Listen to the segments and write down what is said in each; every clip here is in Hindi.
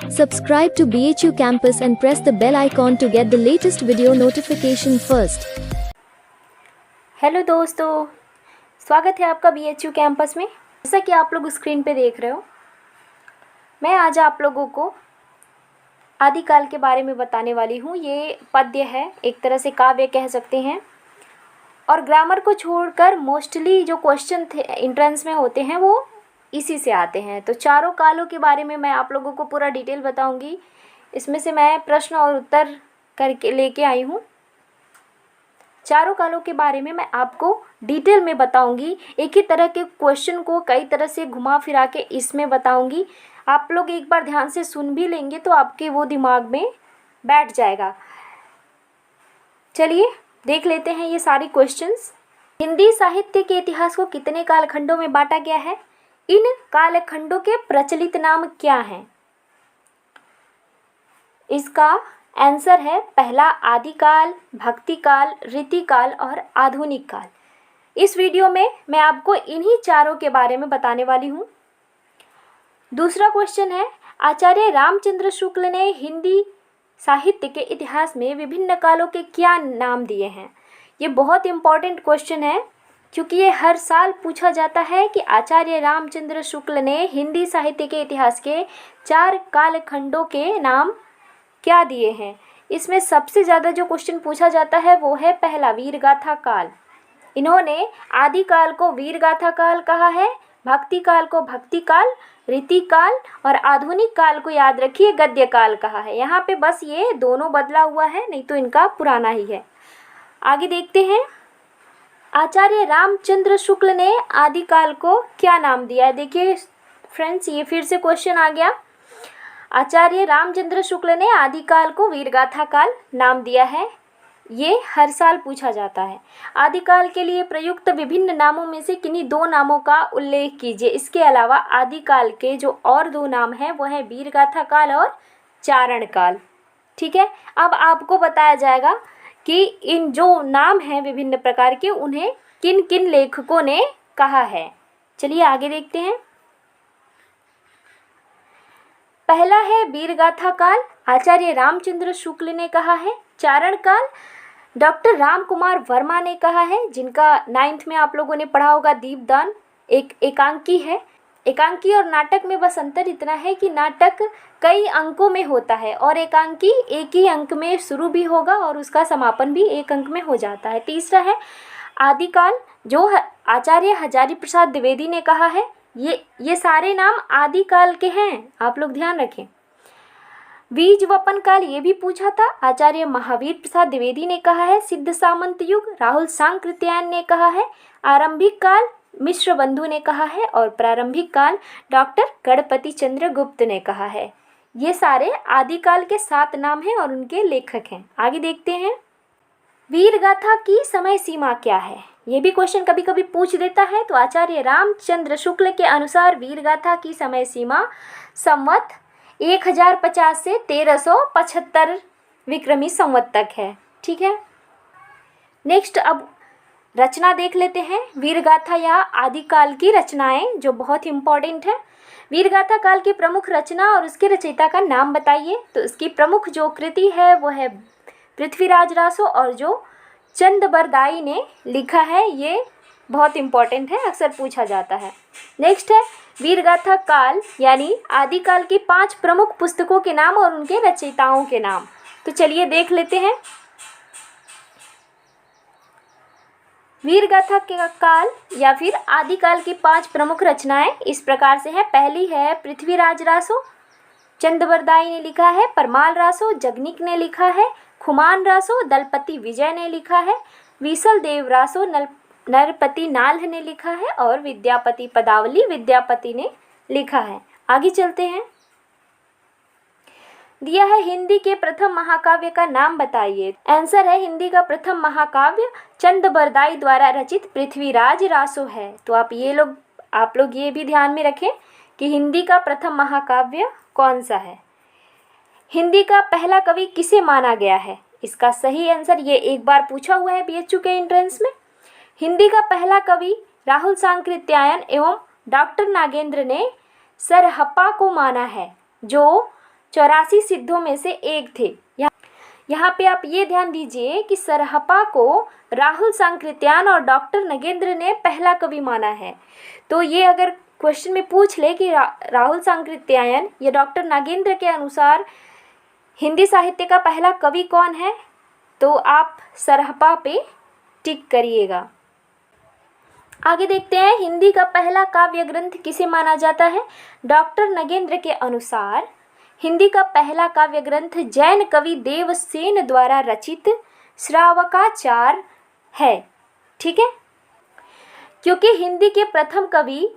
Subscribe to BHU Campus and press the bell icon to get the latest video notification first. Hello दोस्तों, स्वागत है आपका BHU कैंपस में। जैसा कि आप लोग स्क्रीन पे देख रहे हो, मैं आज आप लोगों को आदिकाल के बारे में बताने वाली हूँ। ये पद्य है, एक तरह से काव्य कह सकते हैं, और ग्रामर को छोड़कर मोस्टली जो क्वेश्चन थे एंट्रेंस में होते हैं वो इसी से आते हैं। तो चारों कालों के बारे में मैं आप लोगों को पूरा डिटेल बताऊंगी। इसमें से मैं प्रश्न और उत्तर करके लेके आई हूँ। चारों कालों के बारे में मैं आपको डिटेल में बताऊंगी। एक ही तरह के क्वेश्चन को कई तरह से घुमा फिरा के इसमें बताऊंगी। आप लोग एक बार ध्यान से सुन भी लेंगे तो आपके वो दिमाग में बैठ जाएगा। चलिए देख लेते हैं ये सारे क्वेश्चंस। हिंदी साहित्य के इतिहास को कितने कालखंडों में बांटा गया है? इन कालखंडों के प्रचलित नाम क्या हैं? इसका आंसर है पहला आदिकाल, भक्तिकाल, रीतिकाल और आधुनिक काल। इस वीडियो में मैं आपको इन्हीं चारों के बारे में बताने वाली हूँ। दूसरा क्वेश्चन है, आचार्य रामचंद्र शुक्ल ने हिंदी साहित्य के इतिहास में विभिन्न कालों के क्या नाम दिए हैं? ये बहुत इम्पॉर्टेंट क्वेश्चन है क्योंकि ये हर साल पूछा जाता है कि आचार्य रामचंद्र शुक्ल ने हिंदी साहित्य के इतिहास के 4 कालखंडों के नाम क्या दिए हैं। इसमें सबसे ज़्यादा जो क्वेश्चन पूछा जाता है वो है पहला वीरगाथा काल। इन्होंने आदिकाल को वीरगाथा काल कहा है, भक्ति काल को भक्ति काल, रीति काल और आधुनिक काल को याद रखिए गद्य काल कहा है। यहाँ पे बस ये दोनों बदला हुआ है, नहीं तो इनका पुराना ही है। आगे देखते हैं, आचार्य रामचंद्र शुक्ल ने आदिकाल को क्या नाम दिया है? देखिए फ्रेंड्स, ये फिर से क्वेश्चन आ गया। आचार्य रामचंद्र शुक्ल ने आदिकाल को वीरगाथा काल नाम दिया है। ये हर साल पूछा जाता है। आदिकाल के लिए प्रयुक्त विभिन्न नामों में से किन्हीं 2 नामों का उल्लेख कीजिए। इसके अलावा आदिकाल के जो और 2 नाम हैं वो है वीरगाथा काल और चारण काल। ठीक है, अब आपको बताया जाएगा कि इन जो नाम हैं विभिन्न प्रकार के उन्हें किन किन लेखकों ने कहा है। चलिए आगे देखते हैं। पहला है वीरगाथा काल, आचार्य रामचंद्र शुक्ल ने कहा है। चारण काल डॉक्टर राम कुमार वर्मा ने कहा है, जिनका 9th में आप लोगों ने पढ़ा होगा दीपदान। एक एकांकी है। एकांकी और नाटक में बस अंतर इतना है कि नाटक कई अंकों में होता है और एकांकी एक ही अंक में शुरू भी होगा और उसका समापन भी एक अंक में हो जाता है। तीसरा है आदिकाल, जो आचार्य हजारी प्रसाद द्विवेदी ने कहा है। ये सारे नाम आदिकाल के हैं, आप लोग ध्यान रखें। बीजवपन काल ये भी पूछा था, आचार्य महावीर प्रसाद द्विवेदी ने कहा है। सिद्ध सामंत युग राहुल सांकृत्यायन ने कहा है। आरंभिक काल मिश्र बंधु ने कहा है और प्रारंभिक काल डॉक्टर गणपति चंद्र गुप्त ने कहा है। ये सारे आदिकाल के 7 नाम हैं और उनके लेखक हैं। आगे देखते हैं, वीरगाथा की समय सीमा क्या है? ये भी क्वेश्चन कभी कभी पूछ देता है। तो आचार्य रामचंद्र शुक्ल के अनुसार वीरगाथा की समय सीमा संवत 1050 से 1375 विक्रमी संवत तक है। ठीक है, नेक्स्ट अब रचना देख लेते हैं। वीरगाथा या आदिकाल की रचनाएं जो बहुत इंपॉर्टेंट है। वीरगाथा काल की प्रमुख रचना और उसके रचयिता का नाम बताइए। तो इसकी प्रमुख जो कृति है वो है पृथ्वीराज रासो, और जो चंदबरदाई ने लिखा है ये बहुत इंपॉर्टेंट है, अक्सर पूछा जाता है। नेक्स्ट है वीरगाथा काल यानी आदिकाल की 5 प्रमुख पुस्तकों के नाम और उनके रचयिताओं के नाम। तो चलिए देख लेते हैं। वीरगाथा के काल या फिर आदिकाल की 5 प्रमुख रचनाएं इस प्रकार से है। पहली है पृथ्वीराज रासो, चंदबरदाई ने लिखा है। परमाल रासो जगनिक ने लिखा है। खुमान रासो दलपति विजय ने लिखा है। विसल देव रासो नरपति नाल्ह ने लिखा है और विद्यापति पदावली विद्यापति ने लिखा है। आगे चलते हैं। दिया है हिंदी के प्रथम महाकाव्य का नाम बताइए। आंसर है हिंदी का प्रथम महाकाव्य चंदबरदाई द्वारा रचित पृथ्वीराज रासो है। तो आप लोग ये भी ध्यान में रखें कि हिंदी का प्रथम महाकाव्य कौन सा है। हिंदी का पहला कवि किसे माना गया है? इसका सही आंसर ये एक बार पूछा हुआ है BHU के एंट्रेंस में। हिंदी का पहला कवि राहुल सांकृत्यायन एवं डॉक्टर नागेंद्र ने सरहप्पा को माना है, जो 84 सिद्धों में से एक थे। यहाँ पे आप ये ध्यान दीजिए कि सरहपा को राहुल सांकृत्यायन और डॉक्टर नगेंद्र ने पहला कवि माना है। तो ये अगर क्वेश्चन में पूछ ले कि राहुल सांकृत्यायन या डॉक्टर नागेंद्र के अनुसार हिंदी साहित्य का पहला कवि कौन है, तो आप सरहपा पे टिक करिएगा। आगे देखते हैं, हिंदी का पहला काव्य ग्रंथ किसे माना जाता है। डॉक्टर नगेंद्र के अनुसार हिंदी का पहला काव्य ग्रंथ जैन कवि देवसेन द्वारा रचित श्रावकाचार है। ठीक है, क्योंकि हिंदी के प्रथम कवि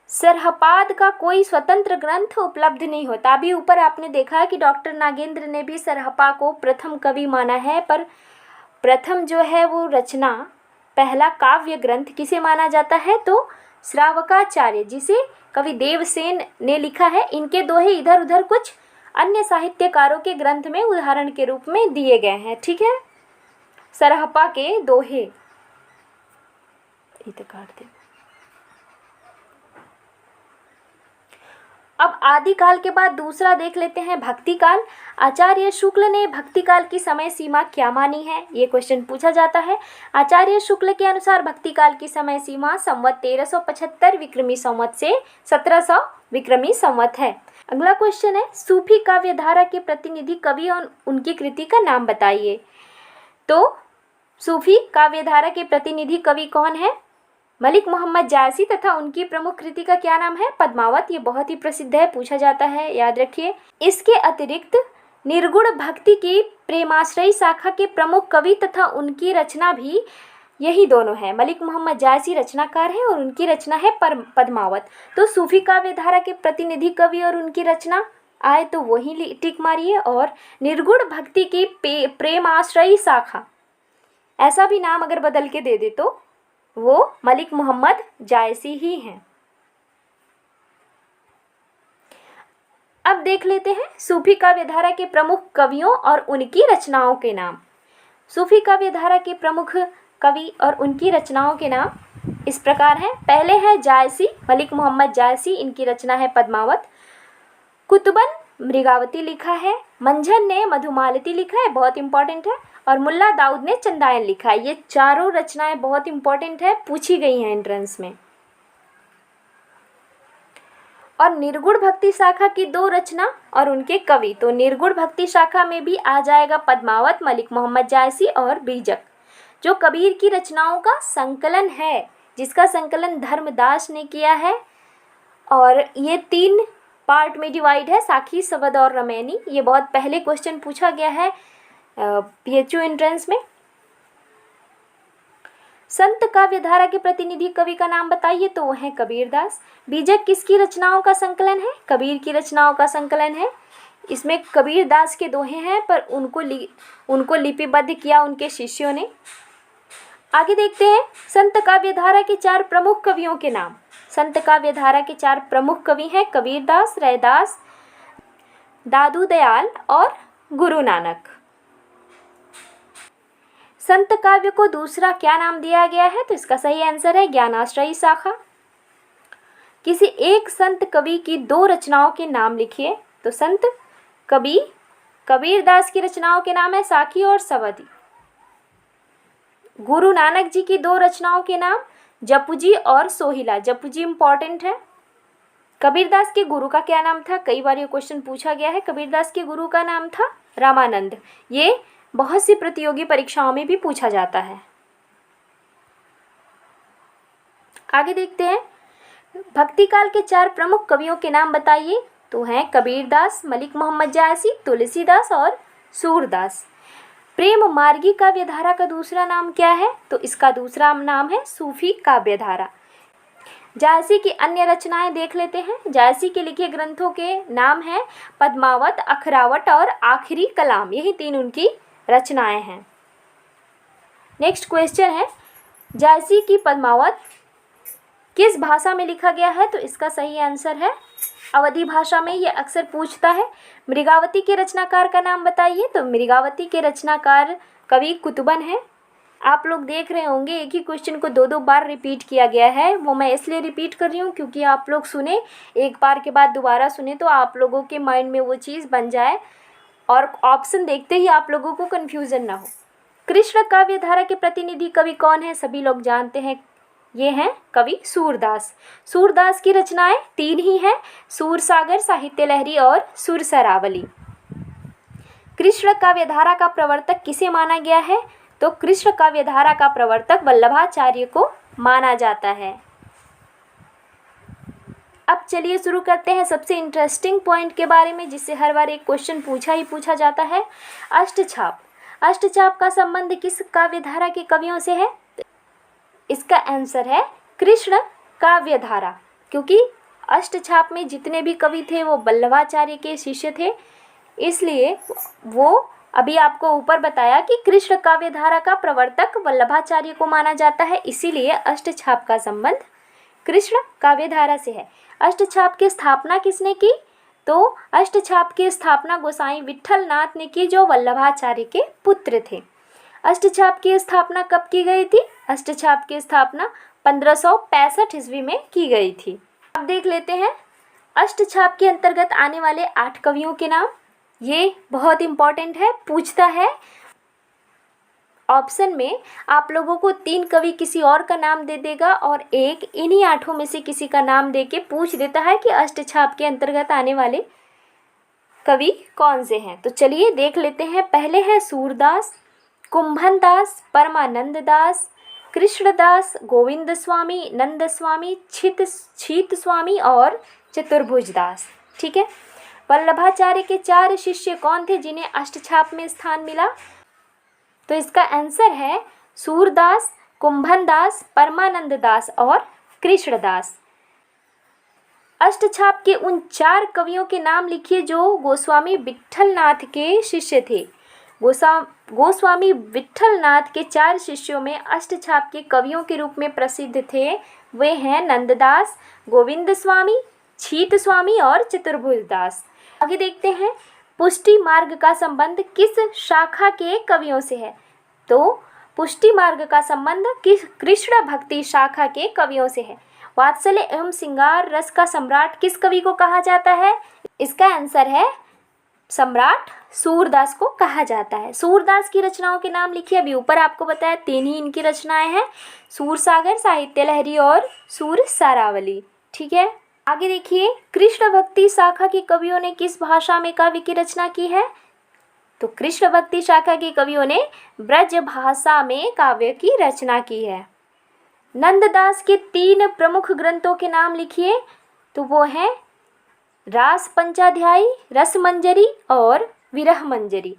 सरहपाद का कोई स्वतंत्र ग्रंथ उपलब्ध नहीं होता। अभी ऊपर आपने देखा कि डॉक्टर नागेंद्र ने भी सरहपा को प्रथम कवि माना है, पर प्रथम जो है वो रचना, पहला काव्य ग्रंथ किसे माना जाता है, तो श्रावकाचार्य, जिसे कवि देवसेन ने लिखा है। इनके दोहे इधर उधर कुछ अन्य साहित्यकारों के ग्रंथ में उदाहरण के रूप में दिए गए हैं। ठीक है, सरहपा के दोहे इधर काट दे। अब आदिकाल के बाद दूसरा देख लेते हैं, भक्ति काल। आचार्य शुक्ल ने भक्ति काल की समय सीमा क्या मानी है, ये क्वेश्चन पूछा जाता है। आचार्य शुक्ल के अनुसार भक्ति काल की समय सीमा संवत 1375 विक्रमी संवत से 1700 विक्रमी संवत है। अगला क्वेश्चन है, सूफी काव्य धारा के प्रतिनिधि कवि और उनकी कृति का नाम बताइए। तो सूफी काव्य धारा के प्रतिनिधि कवि कौन है, मलिक मोहम्मद जायसी, तथा उनकी प्रमुख कृति का क्या नाम है, पद्मावत। ये बहुत ही प्रसिद्ध है, पूछा जाता है, याद रखिए। इसके अतिरिक्त निर्गुण भक्ति की प्रेमाश्रयी शाखा के प्रमुख कवि तथा उनकी रचना भी यही दोनों है। मलिक मोहम्मद जायसी रचनाकार है और उनकी रचना है पद्मावत। तो सूफी काव्य धारा के प्रतिनिधि कवि और उनकी रचना आए तो वही टिक मारिए, और निर्गुण भक्ति की प्रेमाश्रयी शाखा, ऐसा भी नाम अगर बदल के दे दे तो वो मलिक मोहम्मद जायसी ही हैं। अब देख लेते हैं सूफी काव्य धारा के प्रमुख कवियों और उनकी रचनाओं के नाम। सूफी काव्य धारा के प्रमुख कवि और उनकी रचनाओं के नाम इस प्रकार हैं। पहले है जायसी, मलिक मोहम्मद जायसी, इनकी रचना है पद्मावत। कुतुबन मृगावती लिखा है, मंझन ने मधुमालती लिखा है, बहुत इंपॉर्टेंट है, और मुल्ला दाऊद ने चंदायन लिखा है। ये चारों रचनाएं बहुत इंपॉर्टेंट है, पूछी गई हैं एंट्रेंस में। और निर्गुण भक्ति शाखा की दो रचना और उनके कवि, तो निर्गुण भक्ति शाखा में भी आ जाएगा पद्मावत, मलिक मोहम्मद जायसी और बीजक, जो कबीर की रचनाओं का संकलन है, जिसका संकलन धर्मदास ने किया है। और ये 3 पार्ट में डिवाइड है, साखी, सवद और रमैनी। ये बहुत पहले क्वेश्चन पूछा गया है PHU एंट्रेंस में। संत काव्य धारा के प्रतिनिधि कवि का नाम बताइए, तो वो है कबीरदास। बीजक किसकी रचनाओं का संकलन है, कबीर की रचनाओं का संकलन है। इसमें कबीरदास के दोहे हैं, पर उनको लिपिबद्ध किया उनके शिष्यों ने। आगे देखते हैं संत काव्य धारा के 4 प्रमुख कवियों के नाम। संत काव्य धारा के 4 प्रमुख कवि हैं कबीरदास, रैदास, दादू दयाल और गुरु नानक। संत काव्य को दूसरा क्या नाम दिया गया है, तो इसका सही आंसर है ज्ञानाश्रयी शाखा। किसी एक संत कवि की 2 रचनाओं के नाम लिखिए, तो संत कबीरदास की रचनाओं के नाम है साखी और सवदी। गुरु नानक जी की 2 रचनाओं के नाम जपुजी और सोहिला। जपुजी इंपॉर्टेंट है। कबीरदास के गुरु का क्या नाम था, कई बार ये क्वेश्चन पूछा गया है। कबीरदास के गुरु का नाम था रामानंद। ये बहुत सी प्रतियोगी परीक्षाओं में भी पूछा जाता है। आगे देखते हैं भक्ति काल के 4 प्रमुख कवियों के नाम बताइए, तो हैं कबीरदास, मलिक मोहम्मद जायसी, तुलसीदास और सूरदास। प्रेम मार्गी काव्य धारा का दूसरा नाम क्या है, तो इसका दूसरा नाम है सूफी काव्य धारा। जायसी की अन्य रचनाएं देख लेते हैं। जायसी के लिखे ग्रंथों के नाम हैं पद्मावत, अखरावट और आखिरी कलाम। यही 3 उनकी रचनाएं हैं। नेक्स्ट क्वेश्चन है, जायसी की पद्मावत किस भाषा में लिखा गया है, तो इसका सही आंसर है अवधी भाषा में। ये अक्सर पूछता है। मृगावती के रचनाकार का नाम बताइए, तो मृगावती के रचनाकार कवि कुतुबन है। आप लोग देख रहे होंगे एक ही क्वेश्चन को 2-2 बार रिपीट किया गया है। वो मैं इसलिए रिपीट कर रही हूँ क्योंकि आप लोग सुने, एक बार के बाद दोबारा सुने तो आप लोगों के माइंड में वो चीज़ बन जाए और ऑप्शन देखते ही आप लोगों को कन्फ्यूज़न ना हो। कृष्ण काव्य धारा के प्रतिनिधि कवि कौन है? सभी लोग जानते हैं, ये हैं कवि सूरदास। सूरदास की रचनाएं 3 ही हैं, सूरसागर, साहित्य लहरी और सुरसरावली। कृष्ण काव्य धारा का प्रवर्तक किसे माना गया है? तो कृष्ण काव्य धारा का प्रवर्तक वल्लभाचार्य को माना जाता है। अब चलिए शुरू करते हैं सबसे इंटरेस्टिंग पॉइंट के बारे में, जिससे हर बार एक क्वेश्चन पूछा जाता है। अष्टछाप। अष्टछाप का संबंध किस काव्य धारा के कवियों से है? इसका आंसर है कृष्ण काव्य धारा, क्योंकि अष्टछाप में जितने भी कवि थे वो वल्लभाचार्य के शिष्य थे, इसलिए वो अभी आपको ऊपर बताया कि कृष्ण काव्य धारा का प्रवर्तक वल्लभाचार्य को माना जाता है, इसीलिए अष्टछाप का संबंध कृष्ण काव्य धारा से है। अष्टछाप की स्थापना किसने की? तो अष्टछाप की स्थापना गोसाई विट्ठल नाथ ने की, जो वल्लभाचार्य के पुत्र थे। अष्टछाप की स्थापना कब की गई थी? अष्टछाप की स्थापना 1565 ईस्वी में की गई थी। अब देख लेते हैं अष्टछाप के अंतर्गत आने वाले 8 कवियों के नाम। ये बहुत इंपॉर्टेंट है, पूछता है ऑप्शन में। आप लोगों को 3 कवि किसी और का नाम दे देगा और एक इन्हीं 8 में से किसी का नाम दे के पूछ देता है कि अष्टछाप के अंतर्गत आने वाले कवि कौन से हैं। तो चलिए देख लेते हैं। पहले हैं सूरदास, कुंभन दास, परमानंद दास, कृष्णदास, गोविंद स्वामी, नंद स्वामी, छीत स्वामी और चतुर्भुज दास। ठीक है। वल्लभाचार्य के 4 शिष्य कौन थे जिन्हें अष्टछाप में स्थान मिला? तो इसका आंसर है सूरदास, कुंभन दास, परमानंद दास और कृष्णदास। अष्टछाप के उन 4 कवियों के नाम लिखिए जो गोस्वामी विट्ठलनाथ के शिष्य थे। गोस्वामी विट्ठलनाथ के 4 शिष्यों में अष्टछाप के कवियों के रूप में प्रसिद्ध थे। वे हैं नंददास, गोविंद स्वामी, छीत स्वामी और चतुर्भुज दास। आगे देखते हैं पुष्टि मार्ग का संबंध किस शाखा के कवियों से है? तो पुष्टि मार्ग का संबंध किस कृष्ण भक्ति शाखा के कवियों से है। वात्सल्य एवं श्रृंगार रस का सम्राट किस कवि को कहा जाता है? इसका आंसर है सम्राट सूरदास को कहा जाता है। सूरदास की रचनाओं के नाम लिखिए। अभी ऊपर आपको बताया 3 ही इनकी रचनाएं हैं, सूरसागर, साहित्य लहरी और सुरसरावली। ठीक है। आगे देखिए कृष्ण भक्ति शाखा के कवियों ने किस भाषा में काव्य की रचना की है? तो कृष्ण भक्ति शाखा के कवियों ने ब्रज भाषा में काव्य की रचना की है। नंददास के 3 प्रमुख ग्रंथों के नाम लिखिए। तो वो हैं रास पंचाध्यायी, रस मंजरी और विरह मंजरी।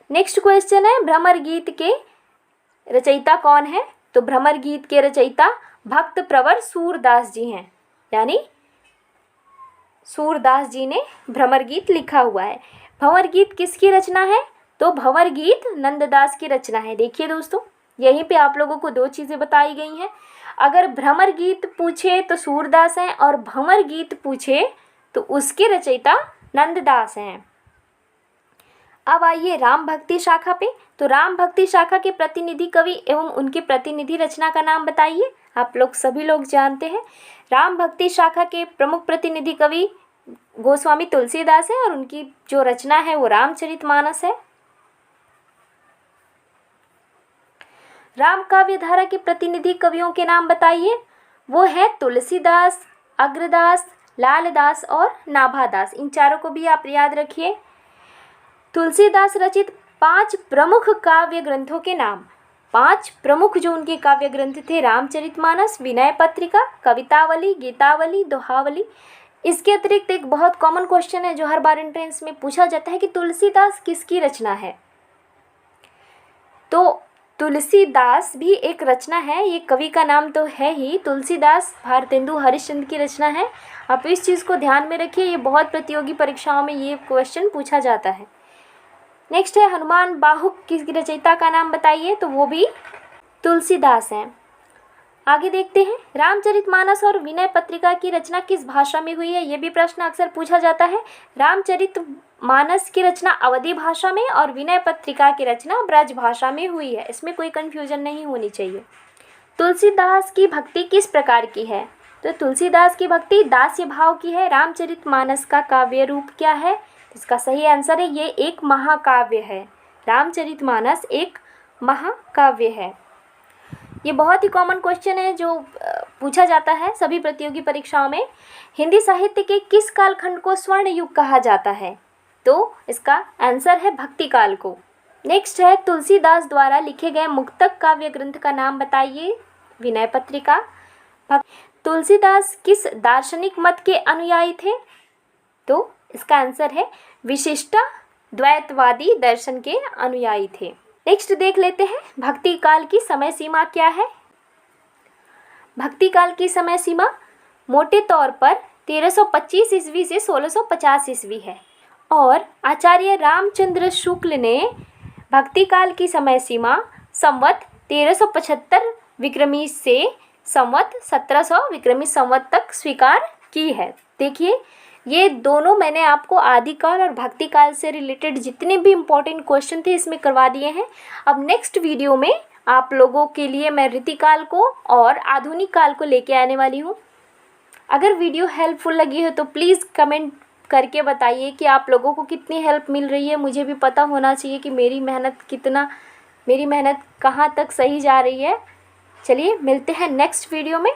नेक्स्ट क्वेश्चन है भ्रमर गीत के रचयिता कौन है? तो भ्रमर गीत के रचयिता भक्त प्रवर सूरदास जी हैं, यानी सूरदास जी ने भ्रमर गीत लिखा हुआ है। भंवर गीत किसकी रचना है? तो भंवर गीत नंददास की रचना है। देखिए दोस्तों, यहीं पे आप लोगों को 2 चीज़ें बताई गई हैं। अगर भ्रमर गीत पूछे तो सूरदास हैं और भंवर गीत पूछे तो उसके रचयिता नंददास हैं। अब आइए राम भक्ति शाखा पे। तो राम भक्ति शाखा के प्रतिनिधि कवि एवं उनकी प्रतिनिधि रचना का नाम बताइए। आप लोग सभी लोग जानते हैं राम भक्ति शाखा के प्रमुख प्रतिनिधि कवि गोस्वामी तुलसीदास है और उनकी जो रचना है वो रामचरितमानस है। राम काव्य धारा के प्रतिनिधि कवियों के नाम बताइए। वो है तुलसीदास, अग्रदास, लालदास और नाभादास। इन चारों को भी आप याद रखिए। तुलसीदास रचित 5 प्रमुख काव्य ग्रंथों के नाम। 5 प्रमुख जो उनके काव्य ग्रंथ थे, रामचरितमानस, विनय पत्रिका, कवितावली, गीतावली, दोहावली। इसके अतिरिक्त एक बहुत कॉमन क्वेश्चन है जो हर बार एंट्रेंस में पूछा जाता है कि तुलसीदास किसकी रचना है? तो तुलसीदास भी एक रचना है, ये कवि का नाम तो है ही। तुलसीदास भारतेंदु हरिश्चंद्र की रचना है। आप इस चीज़ को ध्यान में रखिए, ये बहुत प्रतियोगी परीक्षाओं में ये क्वेश्चन पूछा जाता है। नेक्स्ट है हनुमान बाहुक की रचयिता का नाम बताइए। तो वो भी तुलसीदास हैं। आगे देखते हैं रामचरितमानस और विनय पत्रिका की रचना किस भाषा में हुई है? ये भी प्रश्न अक्सर पूछा जाता है। मानस की रचना अवधी भाषा में और विनय पत्रिका की रचना ब्रज भाषा में हुई है। इसमें कोई कन्फ्यूजन नहीं होनी चाहिए। तुलसीदास की भक्ति किस प्रकार की है? तो तुलसीदास की भक्ति दास्य भाव की है। रामचरितमानस का काव्य रूप क्या है? इसका सही आंसर है ये एक महाकाव्य है। रामचरितमानस एक महाकाव्य है। ये बहुत ही कॉमन क्वेश्चन है जो पूछा जाता है सभी प्रतियोगी परीक्षाओं में। हिंदी साहित्य के किस कालखंड को स्वर्ण युग कहा जाता है? तो इसका आंसर है भक्ति काल को। नेक्स्ट है तुलसीदास द्वारा लिखे गए मुक्तक काव्य ग्रंथ का नाम बताइए। विनय पत्रिका। तुलसीदास किस दार्शनिक मत के अनुयायी थे? तो इसका आंसर है विशिष्ट द्वैतवादी दर्शन के अनुयायी थे। नेक्स्ट देख लेते हैं भक्ति काल की समय सीमा क्या है। भक्ति काल की समय सीमा मोटे तौर पर 1325 ईस्वी से 1650 ईस्वी है और आचार्य रामचंद्र शुक्ल ने भक्ति काल की समय सीमा संवत 1375 विक्रमी से संवत 1700 विक्रमी संवत तक स्वीकार की है। देखिए ये दोनों मैंने आपको आदिकाल और भक्ति काल से रिलेटेड जितने भी इम्पोर्टेंट क्वेश्चन थे इसमें करवा दिए हैं। अब नेक्स्ट वीडियो में आप लोगों के लिए मैं रीतिकाल को और आधुनिक काल को लेके आने वाली हूँ। अगर वीडियो हेल्पफुल लगी हो तो प्लीज़ कमेंट करके बताइए कि आप लोगों को कितनी हेल्प मिल रही है। मुझे भी पता होना चाहिए कि मेरी मेहनत कहाँ तक सही जा रही है। चलिए मिलते हैं नेक्स्ट वीडियो में।